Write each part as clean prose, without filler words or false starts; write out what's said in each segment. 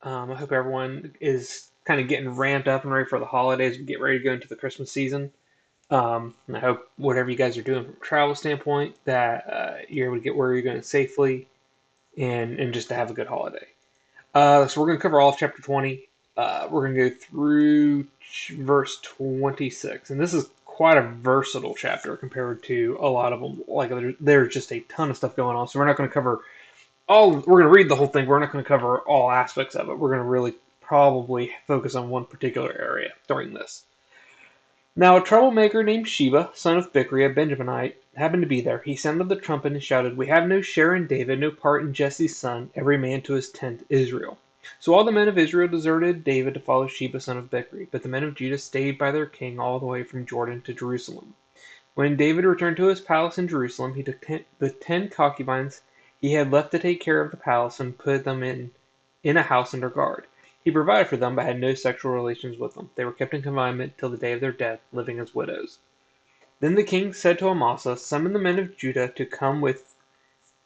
I hope everyone is kind of getting ramped up and ready for the holidays. We get ready to go into the Christmas season. And I hope whatever you guys are doing from a travel standpoint, that you're able to get where you're going safely and just to have a good holiday. So we're going to cover all of chapter 20. We're going to go through verse 26. And this is quite a versatile chapter compared to a lot of them. Like there's just a ton of stuff going on. So we're not going to cover we're going to read the whole thing. We're not going to cover all aspects of it. We're going to really probably focus on one particular area during this. Now, a troublemaker named Sheba, son of Bichri, a Benjaminite, happened to be there. He sounded the trumpet and shouted, "We have no share in David, no part in Jesse's son, every man to his tent, Israel." So all the men of Israel deserted David to follow Sheba, son of Bichri, but the men of Judah stayed by their king all the way from Jordan to Jerusalem. When David returned to his palace in Jerusalem, he took the 10 concubines he had left to take care of the palace and put them in a house under guard. He provided for them, but had no sexual relations with them. They were kept in confinement till the day of their death, living as widows. Then the king said to Amasa, "Summon the men of Judah to come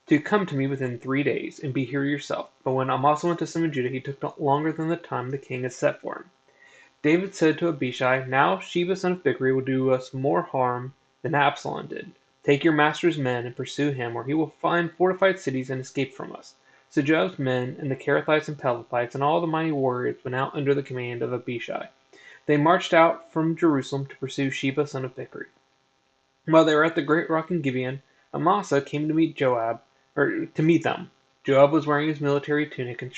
to me within 3 days, and be here yourself." But when Amasa went to summon Judah, he took no longer than the time the king had set for him. David said to Abishai, "Now Sheba son of Bichri will do us more harm than Absalom did. Take your master's men and pursue him, or he will find fortified cities and escape from us." So Joab's men and the Kerethites and Pelethites and all the mighty warriors went out under the command of Abishai. They marched out from Jerusalem to pursue Sheba son of Bichri. While they were at the great rock in Gibeon, Amasa came to meet them. Joab was wearing his military tunic, and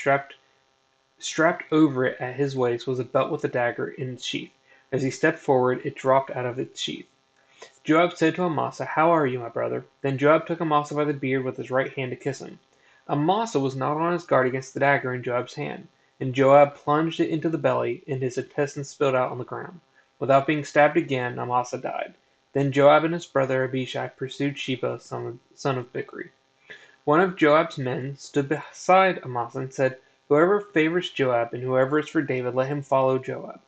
strapped over it at his waist was a belt with a dagger in its sheath. As he stepped forward, it dropped out of its sheath. Joab said to Amasa, "How are you, my brother?" Then Joab took Amasa by the beard with his right hand to kiss him. Amasa was not on his guard against the dagger in Joab's hand, and Joab plunged it into the belly, and his intestines spilled out on the ground. Without being stabbed again, Amasa died. Then Joab and his brother Abishai pursued Sheba, son of Bichri. One of Joab's men stood beside Amasa and said, "Whoever favors Joab and whoever is for David, let him follow Joab."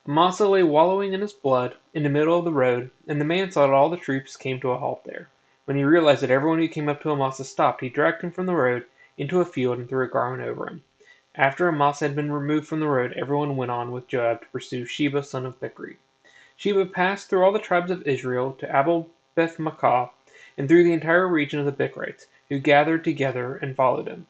Amasa lay wallowing in his blood in the middle of the road, and the man saw that all the troops came to a halt there. When he realized that everyone who came up to Amasa stopped, he dragged him from the road into a field and threw a garment over him. After Amasa had been removed from the road, everyone went on with Joab to pursue Sheba son of Bichri. Sheba passed through all the tribes of Israel to Abel Beth-maachah, and through the entire region of the Bichrites, who gathered together and followed him.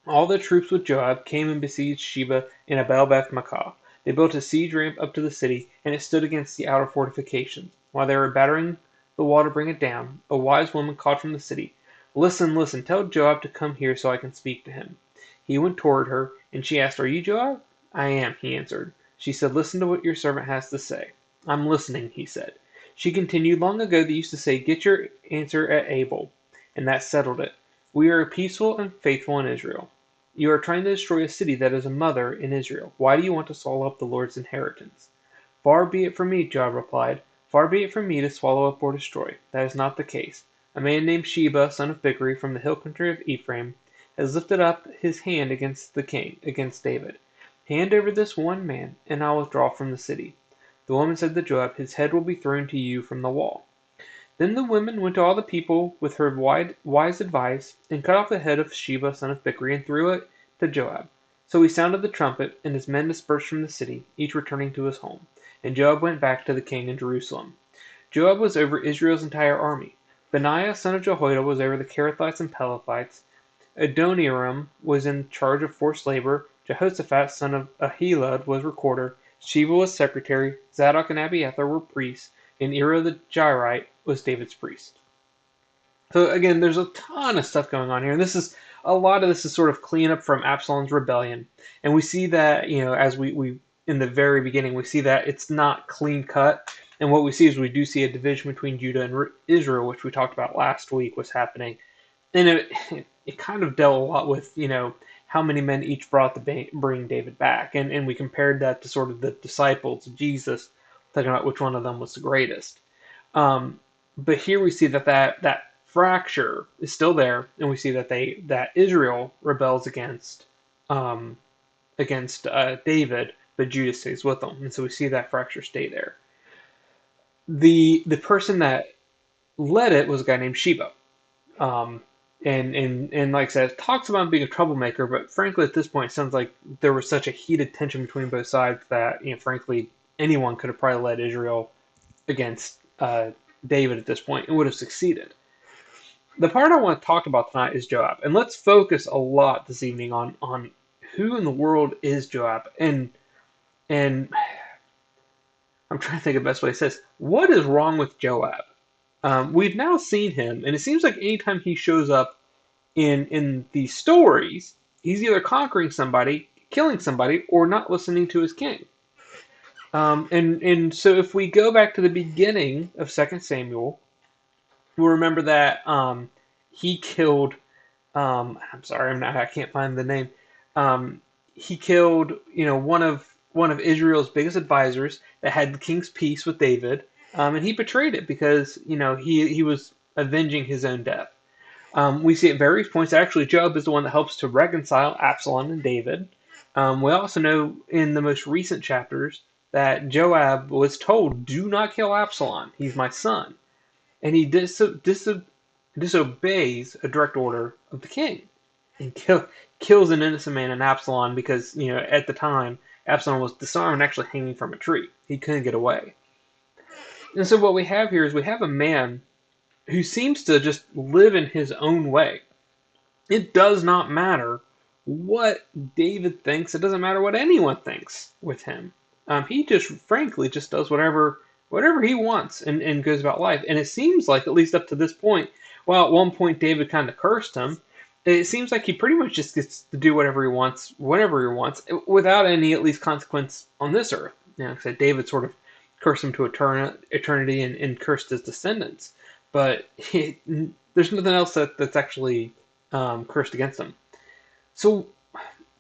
All the troops with Joab came and besieged Sheba in Abel Beth-maachah. They built a siege ramp up to the city, and it stood against the outer fortifications. While they were battering the wall to bring it down, a wise woman called from the city, "Listen, listen, tell Joab to come here so I can speak to him." He went toward her, and she asked, "Are you Joab?" "I am," he answered. She said, "Listen to what your servant has to say." "I'm listening," he said. She continued, "Long ago they used to say, 'Get your answer at Abel,' and that settled it. We are peaceful and faithful in Israel. You are trying to destroy a city that is a mother in Israel. Why do you want to swallow up the Lord's inheritance?" "Far be it from me," Joab replied. "Far be it from me to swallow up or destroy. That is not the case. A man named Sheba, son of Bichri, from the hill country of Ephraim, has lifted up his hand against the king, against David. Hand over this one man, and I will withdraw from the city." The woman said to Joab, "His head will be thrown to you from the wall." Then the woman went to all the people with her wise advice, and cut off the head of Sheba son of Bichri, and threw it to Joab. So he sounded the trumpet, and his men dispersed from the city, each returning to his home. And Joab went back to the king in Jerusalem. Joab was over Israel's entire army. Benaiah son of Jehoiada was over the Kerethites and Pelethites. Adoniram was in charge of forced labor. Jehoshaphat son of Ahilud was recorder. Sheba was secretary. Zadok and Abiathar were priests, and Ira the Jairite was David's priest. So again, there's a ton of stuff going on here, and a lot of this is sort of cleanup from Absalom's rebellion, and we see that as we in the very beginning we see that it's not clean cut, and what we see is we do see a division between Judah and Israel, which we talked about last week was happening, and it kind of dealt a lot with how many men each brought to bring David back, and we compared that to sort of the disciples of Jesus, talking about which one of them was the greatest. But here we see that fracture is still there, and we see that Israel rebels against David, but Judah stays with them, and so we see that fracture stay there. The person that led it was a guy named Sheba, um, And like I said, it talks about him being a troublemaker, but frankly, at this point, it sounds like there was such a heated tension between both sides that, frankly, anyone could have probably led Israel against David at this point and would have succeeded. The part I want to talk about tonight is Joab, and let's focus a lot this evening on who in the world is Joab, and I'm trying to think of the best way to say this. What is wrong with Joab? We've now seen him, and it seems like anytime he shows up in these stories, he's either conquering somebody, killing somebody, or not listening to his king. And so if we go back to the beginning of Second Samuel, we'll remember that he killed. I'm sorry, I can't find the name. He killed, one of Israel's biggest advisors that had the king's peace with David, and he betrayed it because he was avenging his own death. We see at various points actually Joab is the one that helps to reconcile Absalom and David. We also know in the most recent chapters that Joab was told, "Do not kill Absalom. He's my son," and he disobeys a direct order of the king and kills an innocent man in Absalom because at the time Absalom was disarmed, actually hanging from a tree. He couldn't get away. And so what we have here is we have a man who seems to just live in his own way. It does not matter what David thinks. It doesn't matter what anyone thinks with him. He just, frankly, just does whatever he wants and goes about life. And it seems like, at least up to this point, while at one point David kind of cursed him, it seems like he pretty much just gets to do whatever he wants, whenever he wants, without any, at least, consequence on this earth. Like I said, David sort of cursed him to eternity and cursed his descendants. But there's nothing else that's actually cursed against him. So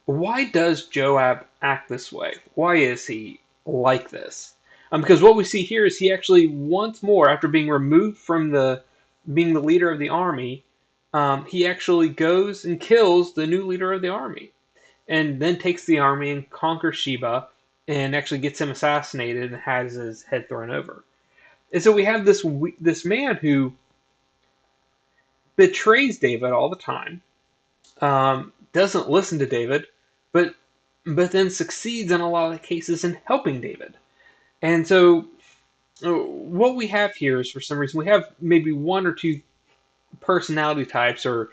why does Joab act this way? Why is he like this? Because what we see here is he actually once more, after being removed from being the leader of the army, he actually goes and kills the new leader of the army, and then takes the army and conquers Sheba, and actually gets him assassinated and has his head thrown over. And so we have this man who betrays David all the time, doesn't listen to David, but then succeeds in a lot of cases in helping David. And so what we have here is, for some reason, we have maybe one or two personality types or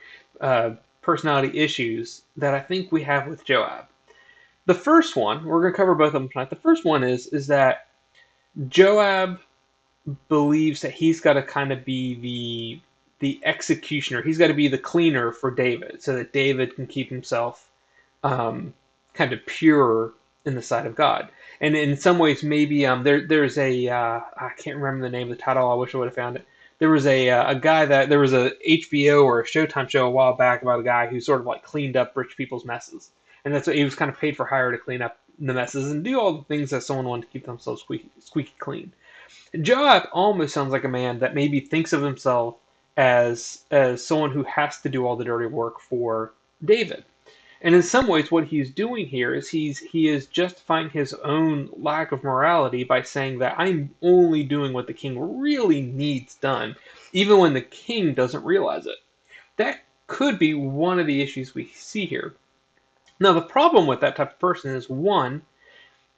personality issues that I think we have with Joab. The first one, we're going to cover both of them tonight. The first one is that Joab believes that he's got to kind of be the executioner. He's got to be the cleaner for David, so that David can keep himself kind of pure in the sight of God. And in some ways, maybe there's a I can't remember the name of the title. I wish I would have found it. There was a guy there was a HBO or a Showtime show a while back about a guy who sort of like cleaned up rich people's messes, and that's what he was kind of paid for hire to clean up the messes and do all the things that someone wanted to keep themselves squeaky clean. Joab almost sounds like a man that maybe thinks of himself as someone who has to do all the dirty work for David. And in some ways, what he's doing here is he is justifying his own lack of morality by saying that I'm only doing what the king really needs done, even when the king doesn't realize it. That could be one of the issues we see here. Now, the problem with that type of person is, one,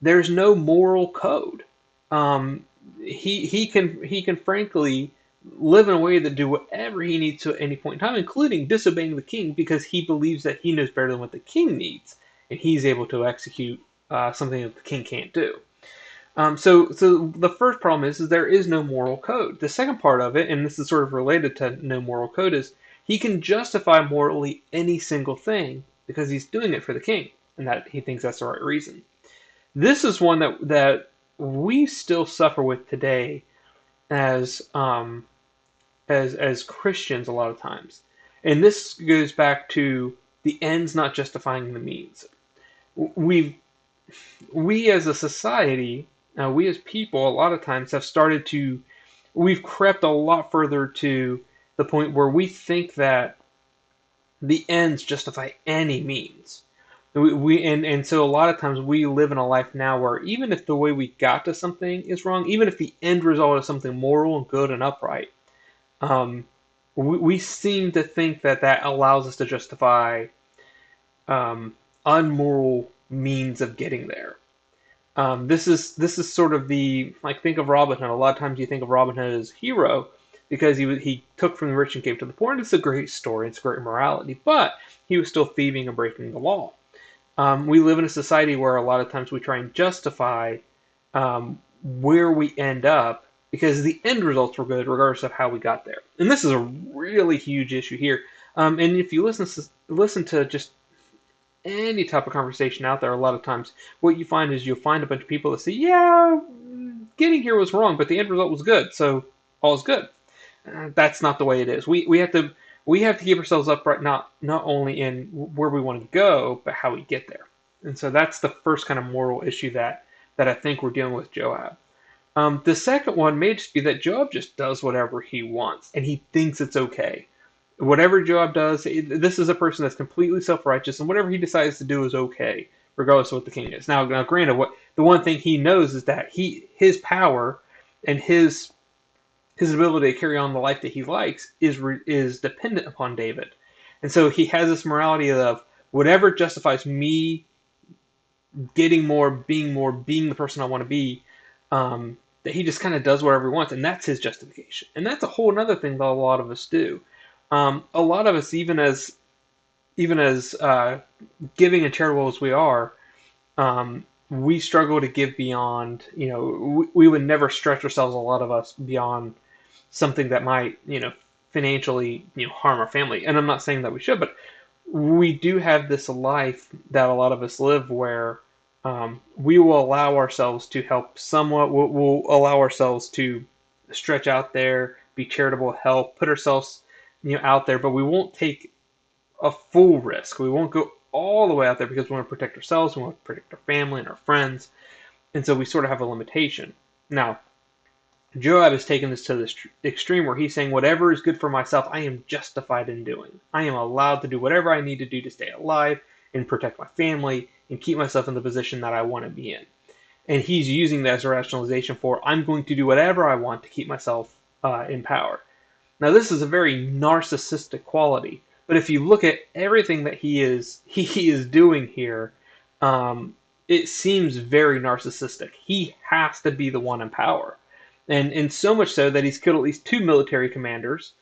there's no moral code. He can frankly live in a way that do whatever he needs to at any point in time, including disobeying the king, because he believes that he knows better than what the king needs, and he's able to execute something that the king can't do. So the first problem is there is no moral code. The second part of it, and this is sort of related to no moral code, is he can justify morally any single thing because he's doing it for the king, and that he thinks that's the right reason. This is one that we still suffer with today as Christians a lot of times. And this goes back to the ends not justifying the means. We as a society, we as people, a lot of times we've crept a lot further to the point where we think that the ends justify any means. And so a lot of times we live in a life now where even if the way we got to something is wrong, even if the end result is something moral and good and upright, we seem to think that that allows us to justify um, unmoral means of getting there. This is sort of the, like, think of Robin Hood. A lot of times you think of Robin Hood as hero because he took from the rich and gave to the poor, and it's a great story. It's great morality, but he was still thieving and breaking the law. We live in a society where a lot of times we try and justify where we end up because the end results were good regardless of how we got there. And this is a really huge issue here. And if you listen to just any type of conversation out there, a lot of times what you find is you'll find a bunch of people that say, "Yeah, getting here was wrong, but the end result was good, so all is good." That's not the way it is. We have to keep ourselves upright, not only in where we want to go, but how we get there. And so that's the first kind of moral issue that I think we're dealing with Joab. The second one may just be that Joab just does whatever he wants, and he thinks it's okay. Whatever Joab does, this is a person that's completely self-righteous, and whatever he decides to do is okay, regardless of what the king is. Now, granted, what the one thing he knows is that his power and his ability to carry on the life that he likes is dependent upon David, and so he has this morality of whatever justifies me getting more, being the person I want to be. That he just kind of does whatever he wants, and that's his justification. And that's a whole other thing that a lot of us do. A lot of us, even as giving and charitable as we are, we struggle to give beyond. We would never stretch ourselves. A lot of us beyond something that might, financially, harm our family. And I'm not saying that we should, but we do have this life that a lot of us live where we will allow ourselves to help somewhat. We'll allow ourselves to stretch out there, be charitable, help, put ourselves, out there, but we won't take a full risk. We won't go all the way out there because we want to protect ourselves, we want to protect our family and our friends, and so we sort of have a limitation. Now, Joab has taken this to the extreme where he's saying, whatever is good for myself, I am justified in doing. I am allowed to do whatever I need to do to stay alive and protect my family and keep myself in the position that I want to be in. And he's using that as a rationalization for, I'm going to do whatever I want to keep myself in power. Now, this is a very narcissistic quality, but if you look at everything that he is doing here, it seems very narcissistic. He has to be the one in power. And so much so that he's killed at least two military commanders.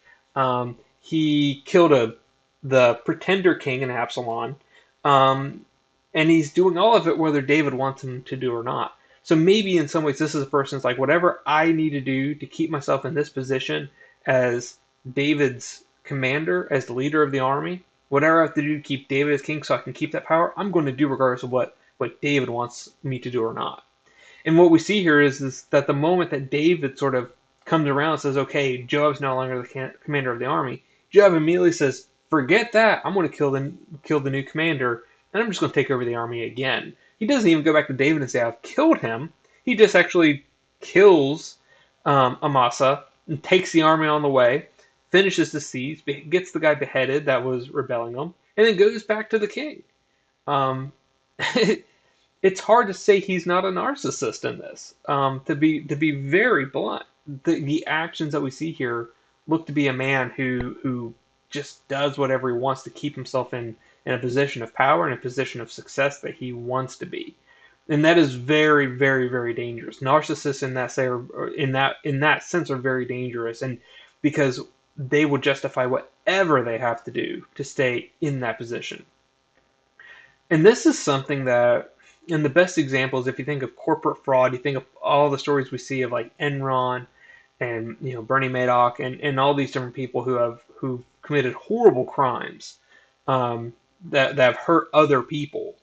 He killed the pretender king in Absalom, um, and he's doing all of it whether David wants him to do or not. So maybe in some ways this is a person that's like, whatever I need to do to keep myself in this position as David's commander, as the leader of the army, whatever I have to do to keep David as king so I can keep that power, I'm going to do regardless of what David wants me to do or not. And what we see here is that the moment that David sort of comes around and says, okay, Joab's no longer the commander of the army, Joab immediately says, forget that. I'm going to kill the new commander, and I'm just going to take over the army again. He doesn't even go back to David and say, I've killed him. He just actually kills Amasa and takes the army on the way, finishes the siege, gets the guy beheaded that was rebelling him, and then goes back to the king. Um, it's hard to say he's not a narcissist in this. To be very blunt, the actions that we see here look to be a man who just does whatever he wants to keep himself in a position of power and a position of success that he wants to be, and that is very, very, very dangerous. Narcissists in that sense are very dangerous, and because they will justify whatever they have to do to stay in that position. And this is something that, and the best examples, if you think of corporate fraud, you think of all the stories we see of like Enron and Bernie Madoff and all these different people who committed horrible crimes, that have hurt other people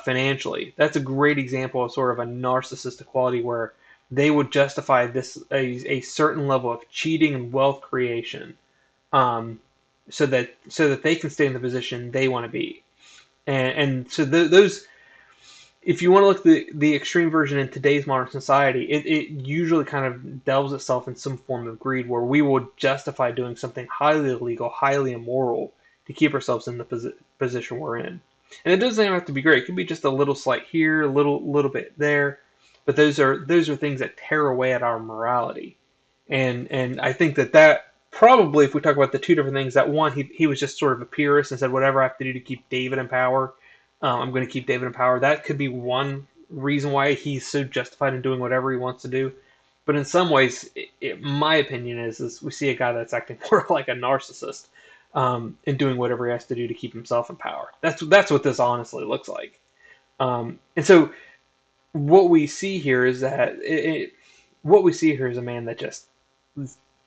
financially. That's a great example of sort of a narcissistic quality where they would justify a certain level of cheating and wealth creation, um, so that they can stay in the position they want to be. And so those, if you want to look at the extreme version in today's modern society, it usually kind of delves itself in some form of greed where we will justify doing something highly illegal, highly immoral to keep ourselves in the position we're in. And it doesn't have to be great. It can be just a little slight here, a little bit there, but those are things that tear away at our morality. And I think that probably, if we talk about the two different things, that one, he was just sort of a purist and said, whatever I have to do to keep David in power, I'm going to keep David in power. That could be one reason why he's so justified in doing whatever he wants to do. But in some ways, my opinion is we see a guy that's acting more like a narcissist, and doing whatever he has to do to keep himself in power. That's what this honestly looks like. And so what we see here is that what we see here is a man that just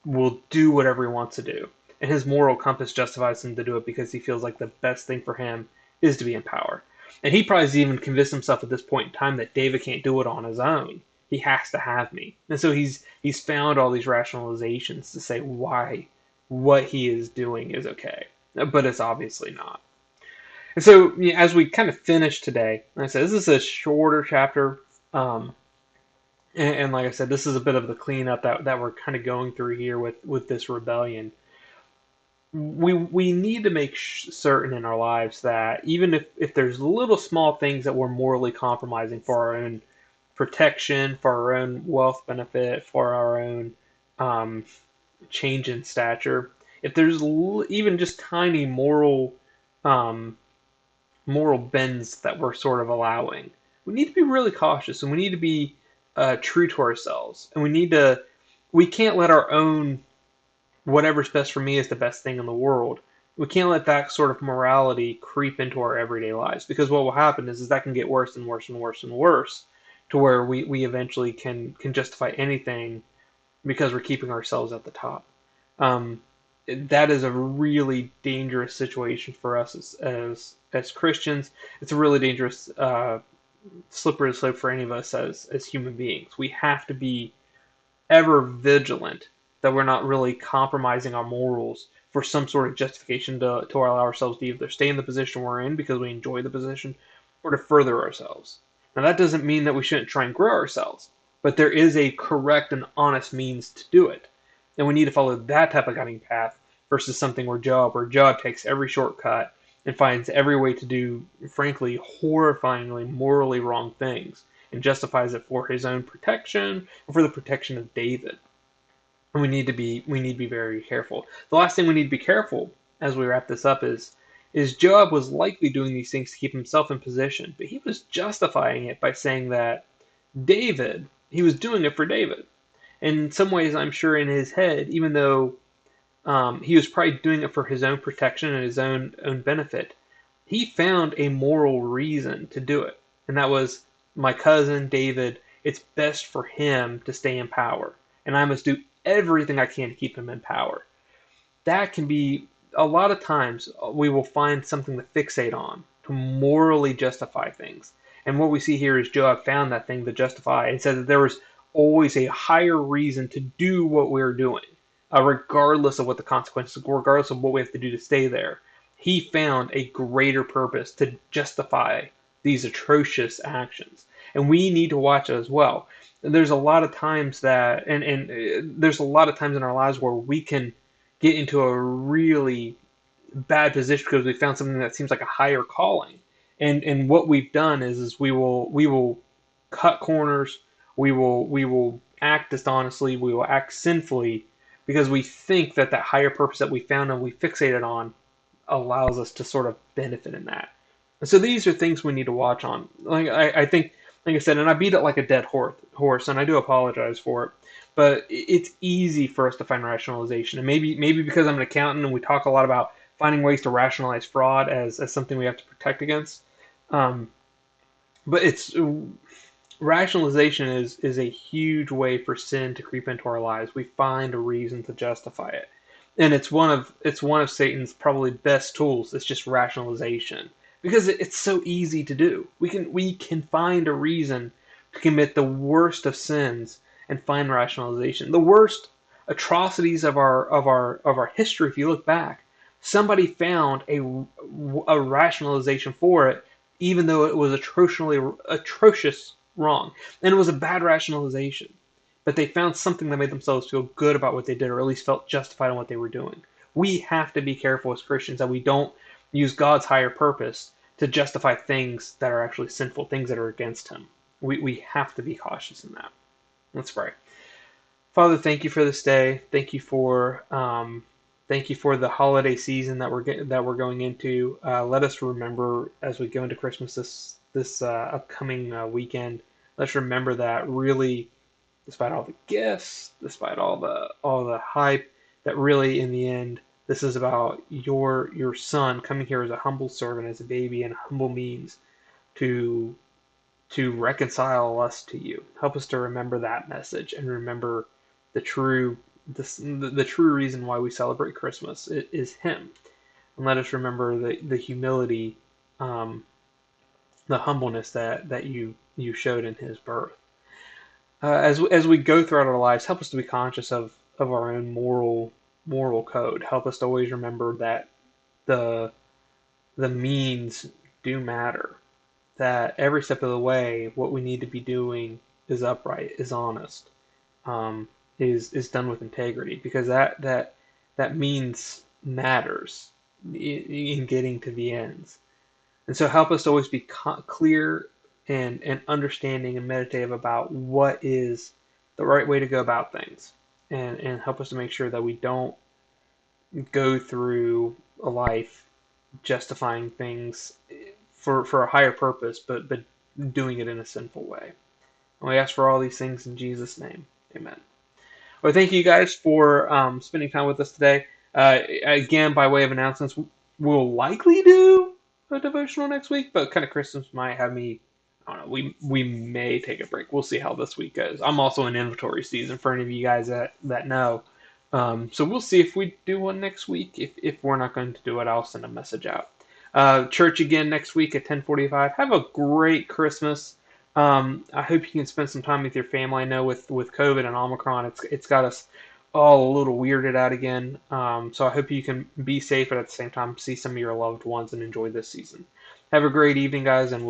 will do whatever he wants to do, and his moral compass justifies him to do it because he feels like the best thing for him is to be in power. And he probably has even convinced himself at this point in time that David can't do it on his own. He has to have me, and so he's found all these rationalizations to say why what he is doing is okay, but it's obviously not. And so, as we kind of finish today, like I said, this is a shorter chapter. And like I said, this is a bit of the cleanup that we're kind of going through here with this rebellion. We need to make certain in our lives that even if there's little small things that we're morally compromising for our own protection, for our own wealth benefit, for our own um, change in stature, if there's even just tiny um, moral bends that we're sort of allowing, we need to be really cautious, and we need to be true to ourselves, and we can't let our own whatever's best for me is the best thing in the world. We can't let that sort of morality creep into our everyday lives, because what will happen is that can get worse and worse and worse and worse to where we eventually can justify anything because we're keeping ourselves at the top. Um, that is a really dangerous situation for us as Christians. It's a really dangerous slippery slope for any of us as human beings. We have to be ever vigilant that we're not really compromising our morals for some sort of justification to allow ourselves to either stay in the position we're in because we enjoy the position or to further ourselves. Now, that doesn't mean that we shouldn't try and grow ourselves, but there is a correct and honest means to do it. And we need to follow that type of guiding path versus something where Joab takes every shortcut and finds every way to do, frankly, horrifyingly morally wrong things and justifies it for his own protection or for the protection of David. And we need to be very careful. The last thing we need to be careful as we wrap this up is Joab was likely doing these things to keep himself in position, but he was justifying it by saying that he was doing it for David. And in some ways, I'm sure in his head, even though he was probably doing it for his own protection and his own benefit, he found a moral reason to do it, and that was my cousin David. It's best for him to stay in power, and I must do everything I can to keep him in power. That can be a lot of times we will find something to fixate on to morally justify things. And what we see here is Joab found that thing to justify and said that there was always a higher reason to do what we're doing, regardless of what the consequences, regardless of what we have to do to stay there. He found a greater purpose to justify these atrocious actions. And we need to watch it as well. There's a lot of times there's a lot of times in our lives where we can get into a really bad position because we found something that seems like a higher calling. And what we've done is we will cut corners, we will act dishonestly, we will act sinfully because we think that higher purpose that we found and we fixated on allows us to sort of benefit in that. And so these are things we need to watch on. I think, like I said, and I beat it like a dead horse, and I do apologize for it. But it's easy for us to find rationalization, and maybe because I'm an accountant and we talk a lot about finding ways to rationalize fraud as something we have to protect against. Um, but it's rationalization is a huge way for sin to creep into our lives. We find a reason to justify it, and it's one of Satan's probably best tools. It's just rationalization because it's so easy to do. We can find a reason to commit the worst of sins and find rationalization. The worst atrocities of our history. If you look back, somebody found a rationalization for it, even though it was atrocious wrong, and it was a bad rationalization. But they found something that made themselves feel good about what they did, or at least felt justified in what they were doing. We have to be careful as Christians that we don't use God's higher purpose to justify things that are actually sinful, things that are against Him. We have to be cautious in that. Let's pray. Father, thank you for this day. Thank you for the holiday season that we're going into. Let us remember as we go into Christmas this upcoming weekend. Let's remember that really, despite all the gifts, despite all the hype, that really in the end, this is about your son coming here as a humble servant, as a baby, and humble means to reconcile us to you. Help us to remember that message and remember the true the true reason why we celebrate Christmas is Him, and let us remember the humility, um, the humbleness that you showed in His birth. As we go throughout our lives, help us to be conscious of our own moral code. Help us to always remember that the the means do matter, that every step of the way, what we need to be doing is upright, is honest, um, is done with integrity, because that means matters in getting to the ends. And so help us to always be clear and understanding and meditative about what is the right way to go about things, and help us to make sure that we don't go through a life justifying things for a higher purpose, but doing it in a sinful way. And we ask for all these things in Jesus' name. Amen. Well, thank you guys for spending time with us today. Again, by way of announcements, we'll likely do a devotional next week, but kind of Christmas might have me. I don't know. We may take a break. We'll see how this week goes. I'm also in inventory season for any of you guys that know. So we'll see if we do one next week. If we're not going to do it, I'll send a message out. Church again next week at 10:45. Have a great Christmas. I hope you can spend some time with your family. I know with COVID and Omicron, it's got us all a little weirded out again. So I hope you can be safe, but at the same time see some of your loved ones and enjoy this season. Have a great evening, guys, and we'll